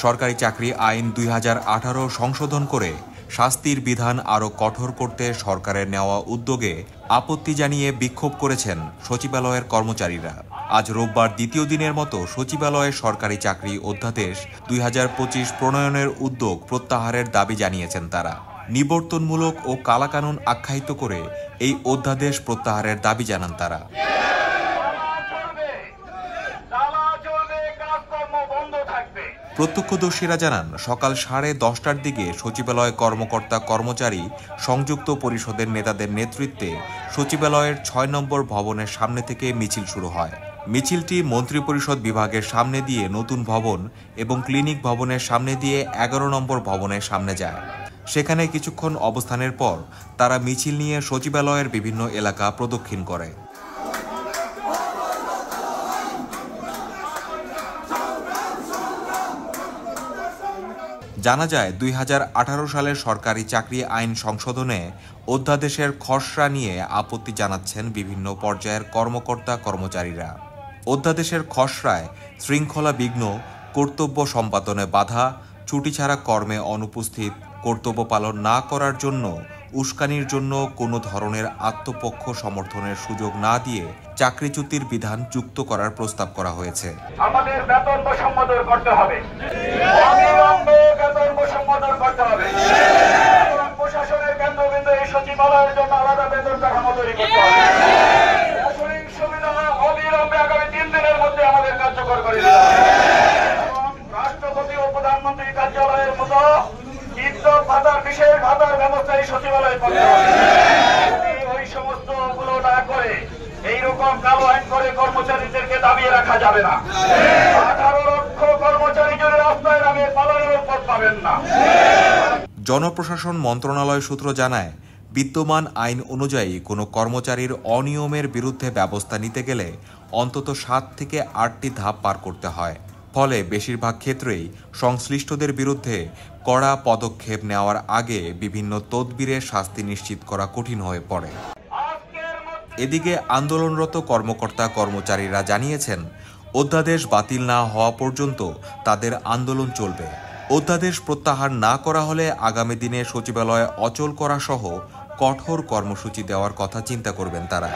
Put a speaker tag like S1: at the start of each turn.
S1: সরকারি চাকরি আইন 2018 সংশোধন করে শাস্তির বিধান আরও কঠোর করতে সরকারের নেওয়া উদ্যোগে আপত্তি জানিয়ে বিক্ষোভ করেছেন সচিবালয়ের কর্মচারীরা। আজ রোববার দ্বিতীয় দিনের মতো সচিবালয়ের সরকারি চাকরি অধ্যাদেশ 2025 প্রণয়নের উদ্যোগ প্রত্যাহারের দাবি জানিয়েছেন তারা। নিবর্তনমূলক ও কালাকানুন আখ্যায়িত করে এই অধ্যাদেশ প্রত্যাহারের দাবি জানান তারা। প্রত্যক্ষদর্শীরা জানান, সকাল 10:30টার দিকে সচিবালয় কর্মকর্তা কর্মচারী সংযুক্ত পরিষদের নেতাদের নেতৃত্বে সচিবালয়ের 6 নম্বর ভবনের সামনে থেকে মিছিল শুরু হয়। মিছিলটি মন্ত্রিপরিষদ বিভাগের সামনে দিয়ে নতুন ভবন এবং ক্লিনিক ভবনের সামনে দিয়ে 11 নম্বর ভবনের সামনে যায়। সেখানে কিছুক্ষণ অবস্থানের পর তারা মিছিল নিয়ে সচিবালয়ের বিভিন্ন এলাকা প্রদক্ষিণ করে। জানা যায়, 2018 সালের সরকারি চাকরি আইন সংশোধনে অধ্যাদেশের খসড়া নিয়ে আপত্তি জানাচ্ছেন বিভিন্ন পর্যায়ের কর্মকর্তা কর্মচারীরা। অধ্যাদেশের খসড়ায় শৃঙ্খলা বিঘ্ন, কর্তব্য সম্পাদনে বাধা, ছুটি ছাড়া কর্মে অনুপস্থিত, কর্তব্য পালন না করার জন্য উস্কানির জন্য কোনো ধরনের আত্মপক্ষ সমর্থনের সুযোগ না দিয়ে চাকরিচ্যুতির বিধান যুক্ত করার প্রস্তাব করা হয়েছে।
S2: আমাদের বেতন বৈষম্য দূর করতে হবে, বেতন বৈষম্য দূর করতে হবে। প্রশাসনের কেন্দ্রবিন্দু এই সচিবালয়ের জন্য আলাদা বেতন কাঠামো তৈরি করতে হবে। প্রশাসনিক সুবিধা অবিলম্বে আগামী 3 দিনের মধ্যে আমাদের কার্যকর করে দিতে হবে এবং রাষ্ট্রপতি ও প্রধানমন্ত্রী কার্যালয়ের মতো ভাতার বিশেষ ভাতার ব্যবস্থা এই সচিবালয়ে করতে হবে। ওই সমস্ত গুলো না করে এইরকম কালো আইন করে কর্মচারীদেরকে দাবিয়ে রাখা যাবে না। 18 লক্ষ কর্মচারী যদি রাস্তায় নামে পালনের পথ পাবেন না।
S1: জনপ্রশাসন মন্ত্রণালয় সূত্র জানায়, বিদ্যমান আইন অনুযায়ী কোনো কর্মচারীর অনিয়মের বিরুদ্ধে ব্যবস্থা নিতে গেলে অন্তত 7 থেকে 8টি ধাপ পার করতে হয়। ফলে বেশিরভাগ ক্ষেত্রেই সংশ্লিষ্টদের বিরুদ্ধে কড়া পদক্ষেপ নেওয়ার আগে বিভিন্ন তদবিরের শাস্তি নিশ্চিত করা কঠিন হয়ে পড়ে। এদিকে আন্দোলনরত কর্মকর্তা কর্মচারীরা জানিয়েছেন, অধ্যাদেশ বাতিল না হওয়া পর্যন্ত তাদের আন্দোলন চলবে। অধ্যাদেশ প্রত্যাহার না করা হলে আগামী দিনে সচিবালয় অচল করা সহ কঠোর কর্মসূচি দেওয়ার কথা চিন্তা করবেন তারা।